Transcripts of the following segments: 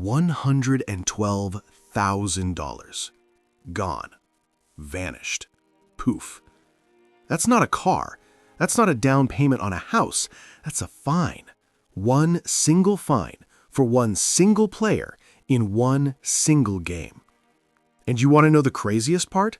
$112,000. Gone. Vanished. Poof. That's not a car. That's not a down payment on a house. That's a fine. One single fine for one single player in one single game. And you want to know the craziest part?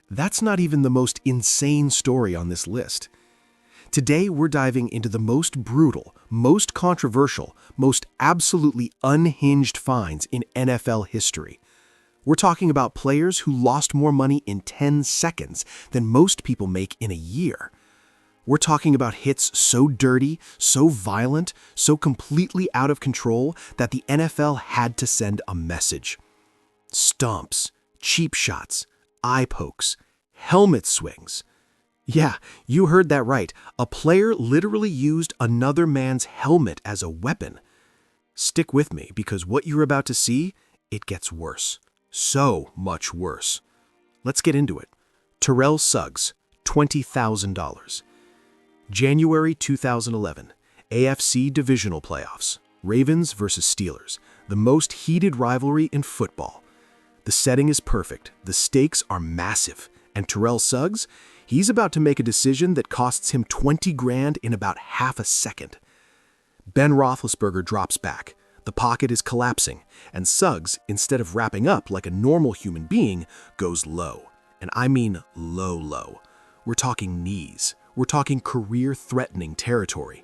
That's not even the most insane story on this list. Today, we're diving into the most brutal, most controversial, most absolutely unhinged fines in NFL history. We're talking about players who lost more money in 10 seconds than most people make in a year. We're talking about hits so dirty, so violent, so completely out of control that the NFL had to send a message. Stomps, cheap shots, eye pokes, helmet swings. Yeah, you heard that right. A player literally used another man's helmet as a weapon. Stick with me, because what you're about to see, it gets worse. So much worse. Let's get into it. Terrell Suggs, $20,000. January 2011, AFC Divisional Playoffs. Ravens versus Steelers, the most heated rivalry in football. The setting is perfect, the stakes are massive, and Terrell Suggs, he's about to make a decision that costs him 20 grand in about half a second. Ben Roethlisberger drops back. The pocket is collapsing, and Suggs, instead of wrapping up like a normal human being, goes low. And I mean low. We're talking knees. We're talking career-threatening territory.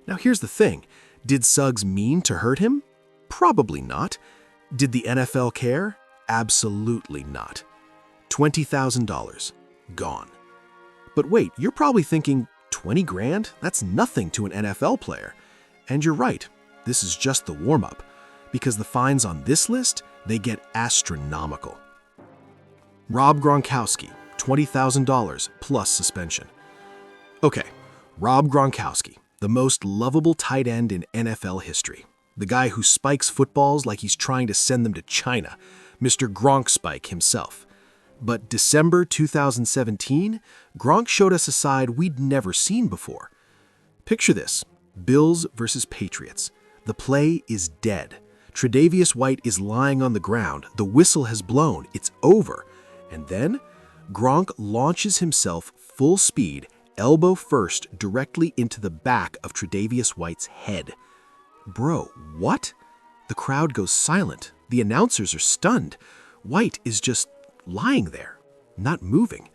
Now here's the thing. Did Suggs mean to hurt him? Probably not. Did the NFL care? Absolutely not. $20,000. Gone. But wait, you're probably thinking, 20 grand? That's nothing to an NFL player. And you're right. This is just the warm-up, because the fines on this list, they get astronomical. Rob Gronkowski, $20,000 plus suspension. Okay, Rob Gronkowski, the most lovable tight end in NFL history. The guy who spikes footballs like he's trying to send them to China, Mr. Gronk Spike himself. But December 2017, Gronk showed us a side we'd never seen before. Picture this, Bills versus Patriots. The play is dead. Tre'Davious White is lying on the ground. The whistle has blown. It's over. And then, Gronk launches himself full speed, elbow first, directly into the back of Tre'Davious White's head. Bro, what? The crowd goes silent. The announcers are stunned. White is just lying there, not moving.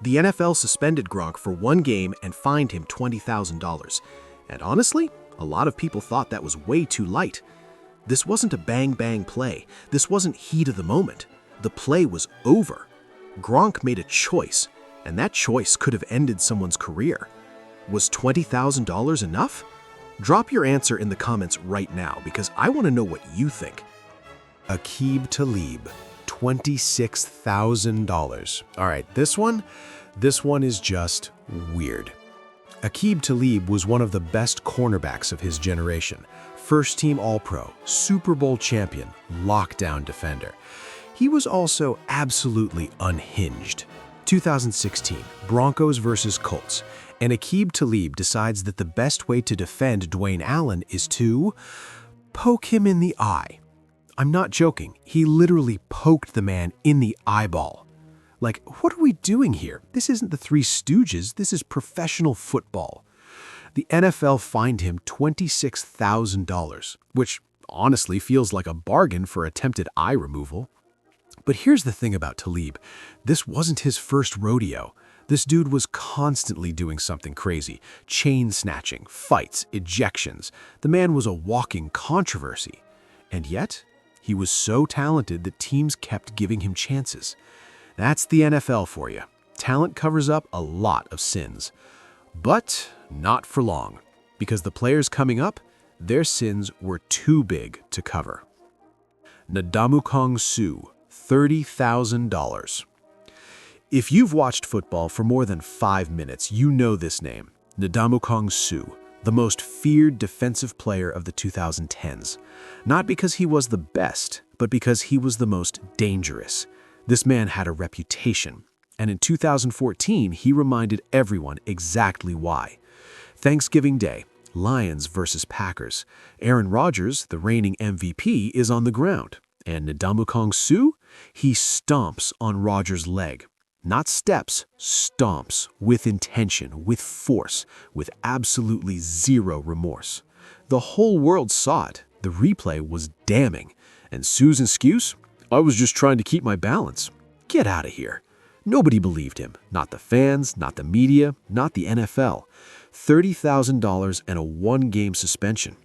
The NFL suspended Gronk for one game and fined him $20,000. And honestly, a lot of people thought that was way too light. This wasn't a bang-bang play. This wasn't heat of the moment. The play was over. Gronk made a choice, and that choice could have ended someone's career. Was $20,000 enough? Drop your answer in the comments right now, because I want to know what you think. Aqib Talib, $26,000. All right, this one is just weird. Aqib Talib was one of the best cornerbacks of his generation. First-team All-Pro, Super Bowl champion, lockdown defender. He was also absolutely unhinged. 2016, Broncos versus Colts, and Aqib Talib decides that the best way to defend Dwayne Allen is to poke him in the eye. I'm not joking, he literally poked the man in the eyeball. Like, what are we doing here? This isn't the Three Stooges, this is professional football. The NFL fined him $26,000, which honestly feels like a bargain for attempted eye removal. But here's the thing about Talib. This wasn't his first rodeo. This dude was constantly doing something crazy. Chain snatching, fights, ejections. The man was a walking controversy. And yet, he was so talented that teams kept giving him chances. That's the NFL for you. Talent covers up a lot of sins. But not for long, because the players coming up, their sins were too big to cover. Ndamukong Suh, $30,000. If you've watched football for more than 5 minutes, you know this name, Ndamukong Suh, the most feared defensive player of the 2010s. Not because he was the best, but because he was the most dangerous. This man had a reputation, and in 2014, he reminded everyone exactly why. Thanksgiving Day, Lions versus Packers. Aaron Rodgers, the reigning MVP, is on the ground. And Ndamukong Suh, he stomps on Rodgers' leg. Not steps, stomps, with intention, with force, with absolutely zero remorse. The whole world saw it. The replay was damning. And Suh's excuse? I was just trying to keep my balance. Get out of here. Nobody believed him. Not the fans, not the media, not the NFL. $30,000 and a one-game suspension.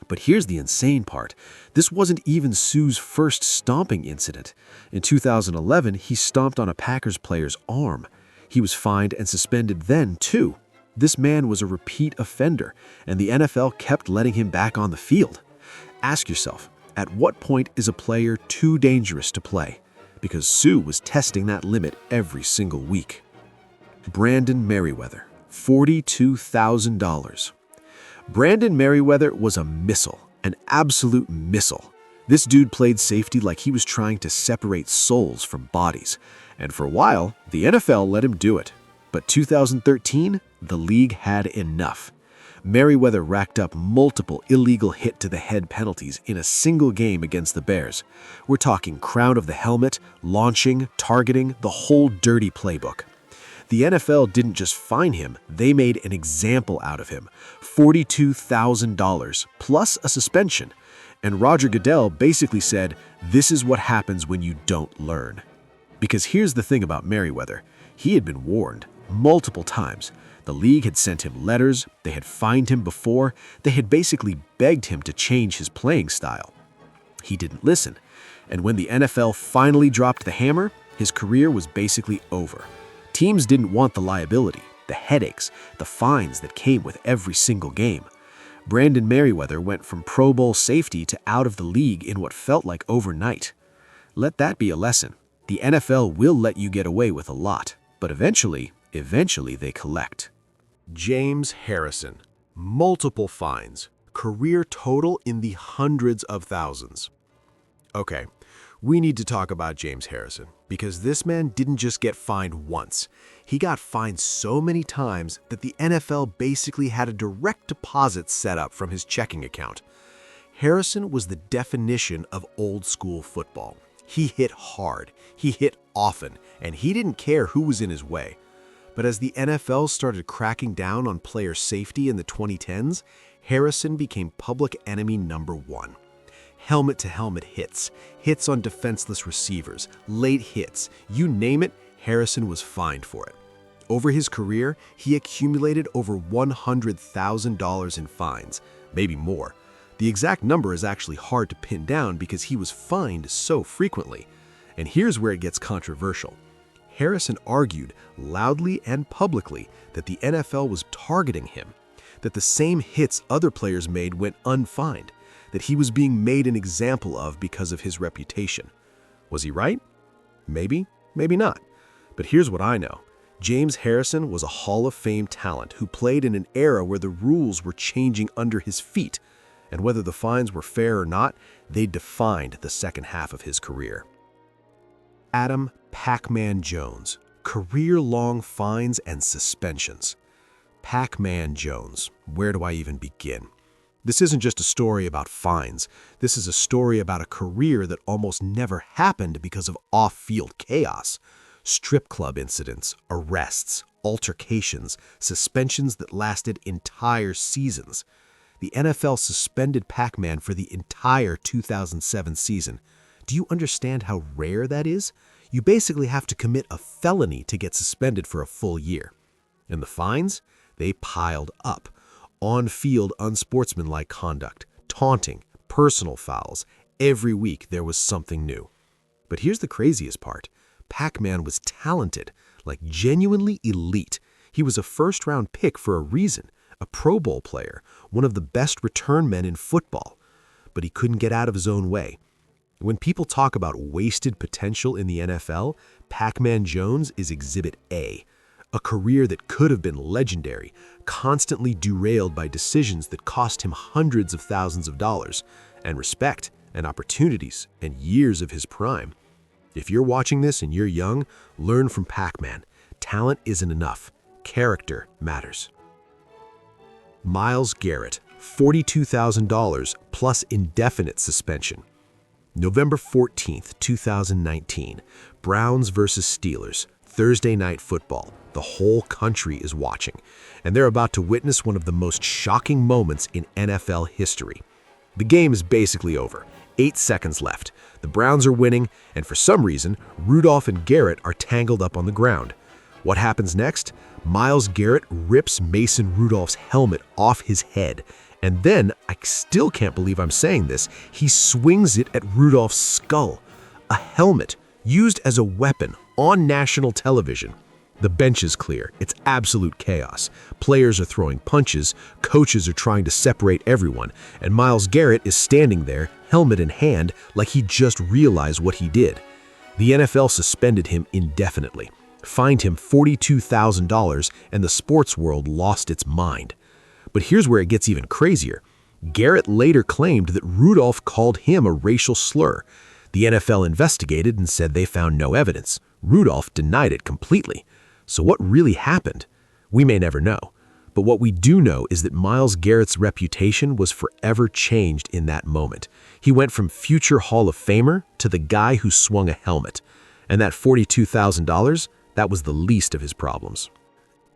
But here's the insane part. This wasn't even Suh's first stomping incident. In 2011, he stomped on a Packers player's arm. He was fined and suspended then, too. This man was a repeat offender, and the NFL kept letting him back on the field. Ask yourself, at what point is a player too dangerous to play? Because Suh was testing that limit every single week. Brandon Meriweather, $42,000. Brandon Meriweather was a missile, an absolute missile. This dude played safety like he was trying to separate souls from bodies. And for a while, the NFL let him do it. But 2013, the league had enough. Meriweather racked up multiple illegal hit-to-the-head penalties in a single game against the Bears. We're talking crown of the helmet, launching, targeting, the whole dirty playbook. The NFL didn't just fine him, they made an example out of him. $42,000 plus a suspension. And Roger Goodell basically said, this is what happens when you don't learn. Because here's the thing about Meriweather. He had been warned multiple times. The league had sent him letters, they had fined him before, they had basically begged him to change his playing style. He didn't listen. And when the NFL finally dropped the hammer, his career was basically over. Teams didn't want the liability, the headaches, the fines that came with every single game. Brandon Meriweather went from Pro Bowl safety to out of the league in what felt like overnight. Let that be a lesson. The NFL will let you get away with a lot, but eventually they collect. James Harrison. Multiple fines. Career total in the hundreds of thousands. Okay, we need to talk about James Harrison, because this man didn't just get fined once. He got fined so many times that the NFL basically had a direct deposit set up from his checking account. Harrison was the definition of old school football. He hit hard, he hit often, and he didn't care who was in his way. But as the NFL started cracking down on player safety in the 2010s, Harrison became public enemy number one. Helmet-to-helmet hits, hits on defenseless receivers, late hits, you name it, Harrison was fined for it. Over his career, he accumulated over $100,000 in fines, maybe more. The exact number is actually hard to pin down because he was fined so frequently. And here's where it gets controversial. Harrison argued loudly and publicly that the NFL was targeting him, that the same hits other players made went unfined, that he was being made an example of because of his reputation. Was he right? Maybe, maybe not. But here's what I know. James Harrison was a Hall of Fame talent who played in an era where the rules were changing under his feet, and whether the fines were fair or not, they defined the second half of his career. Adam Pacman Jones. Career-long fines and suspensions. Pacman Jones. Where do I even begin? This isn't just a story about fines. This is a story about a career that almost never happened because of off-field chaos. Strip club incidents, arrests, altercations, suspensions that lasted entire seasons. The NFL suspended Pacman for the entire 2007 season. Do you understand how rare that is? You basically have to commit a felony to get suspended for a full year. And the fines? They piled up. On-field unsportsmanlike conduct, taunting, personal fouls. Every week there was something new. But here's the craziest part. Pacman was talented, like genuinely elite. He was a first-round pick for a reason, a Pro Bowl player, one of the best return men in football. But he couldn't get out of his own way. When people talk about wasted potential in the NFL, Pacman Jones is Exhibit A. A career that could have been legendary, constantly derailed by decisions that cost him hundreds of thousands of dollars, and respect, and opportunities, and years of his prime. If you're watching this and you're young, learn from Pacman. Talent isn't enough. Character matters. Myles Garrett, $42,000 plus indefinite suspension. November 14th, 2019, Browns versus Steelers, Thursday Night Football. The whole country is watching, and they're about to witness one of the most shocking moments in NFL history. The game is basically over. 8 seconds left. The Browns are winning, and for some reason, Rudolph and Garrett are tangled up on the ground. What happens next? Myles Garrett rips Mason Rudolph's helmet off his head, and then, I still can't believe I'm saying this, he swings it at Rudolph's skull. A helmet used as a weapon on national television. The bench is clear. It's absolute chaos. Players are throwing punches, coaches are trying to separate everyone, and Myles Garrett is standing there, helmet in hand, like he just realized what he did. The NFL suspended him indefinitely, fined him $42,000, and the sports world lost its mind. But here's where it gets even crazier. Garrett later claimed that Rudolph called him a racial slur. The NFL investigated and said they found no evidence. Rudolph denied it completely. So what really happened? We may never know. But what we do know is that Myles Garrett's reputation was forever changed in that moment. He went from future Hall of Famer to the guy who swung a helmet. And that $42,000, that was the least of his problems.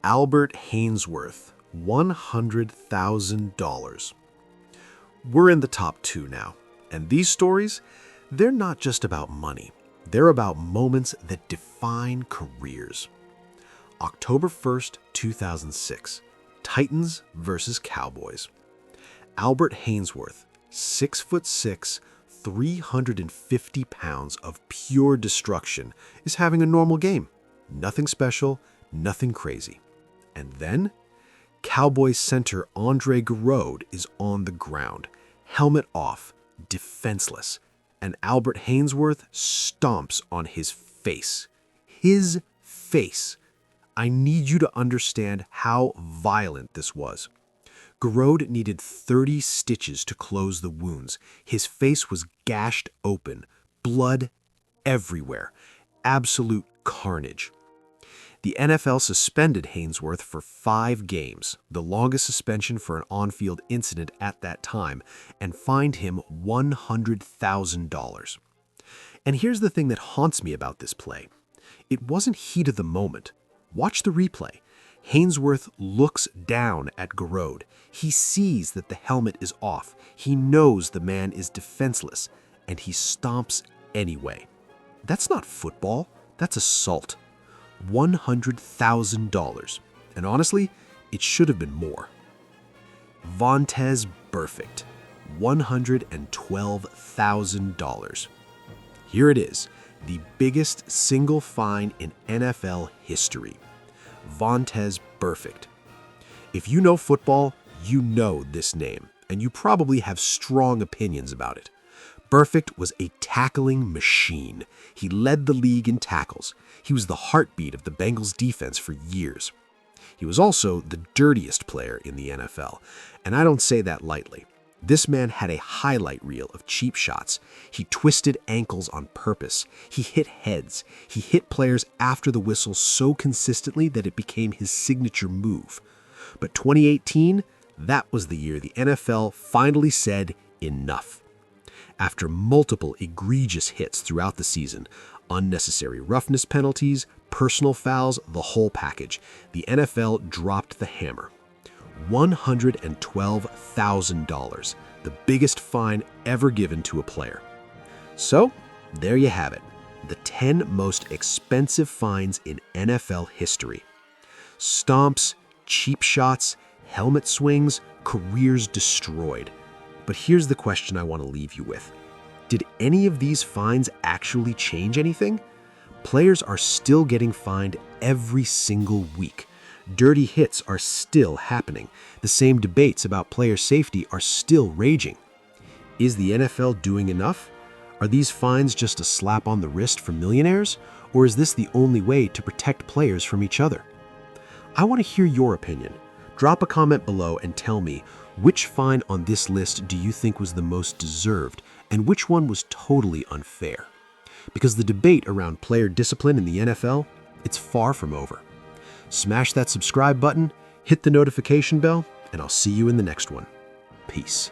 Albert Haynesworth, $100,000. We're in the top 2 now. And these stories, they're not just about money. They're about moments that define careers. October 1st, 2006, Titans versus Cowboys. Albert Haynesworth, 6'6", 350 pounds of pure destruction, is having a normal game. Nothing special, nothing crazy. And then, Cowboys center Andre Garrod is on the ground, helmet off, defenseless, and Albert Haynesworth stomps on his face. His face. I need you to understand how violent this was. Garrod needed 30 stitches to close the wounds. His face was gashed open, blood everywhere, absolute carnage. The NFL suspended Haynesworth for 5 games, the longest suspension for an on-field incident at that time, and fined him $100,000. And here's the thing that haunts me about this play. It wasn't heat of the moment. Watch the replay. Haynesworth looks down at Garrod. He sees that the helmet is off. He knows the man is defenseless, and he stomps anyway. That's not football. That's assault. $100,000. And honestly, it should have been more. Vontaze Burfict, $112,000. Here it is, the biggest single fine in NFL history. Vontaze Burfict. If you know football, you know this name, and you probably have strong opinions about it. Burfict was a tackling machine. He led the league in tackles. He was the heartbeat of the Bengals defense for years. He was also the dirtiest player in the NFL, and I don't say that lightly. This man had a highlight reel of cheap shots. He twisted ankles on purpose. He hit heads. He hit players after the whistle so consistently that it became his signature move. But 2018, that was the year the NFL finally said enough. After multiple egregious hits throughout the season, unnecessary roughness penalties, personal fouls, the whole package, the NFL dropped the hammer. $112,000, the biggest fine ever given to a player. So, there you have it, the 10 most expensive fines in NFL history. Stomps, cheap shots, helmet swings, careers destroyed. But here's the question I want to leave you with. Did any of these fines actually change anything? Players are still getting fined every single week. Dirty hits are still happening. The same debates about player safety are still raging. Is the NFL doing enough? Are these fines just a slap on the wrist for millionaires? Or is this the only way to protect players from each other? I want to hear your opinion. Drop a comment below and tell me, which fine on this list do you think was the most deserved, and which one was totally unfair? Because the debate around player discipline in the NFL, it's far from over. Smash that subscribe button, hit the notification bell, and I'll see you in the next one. Peace.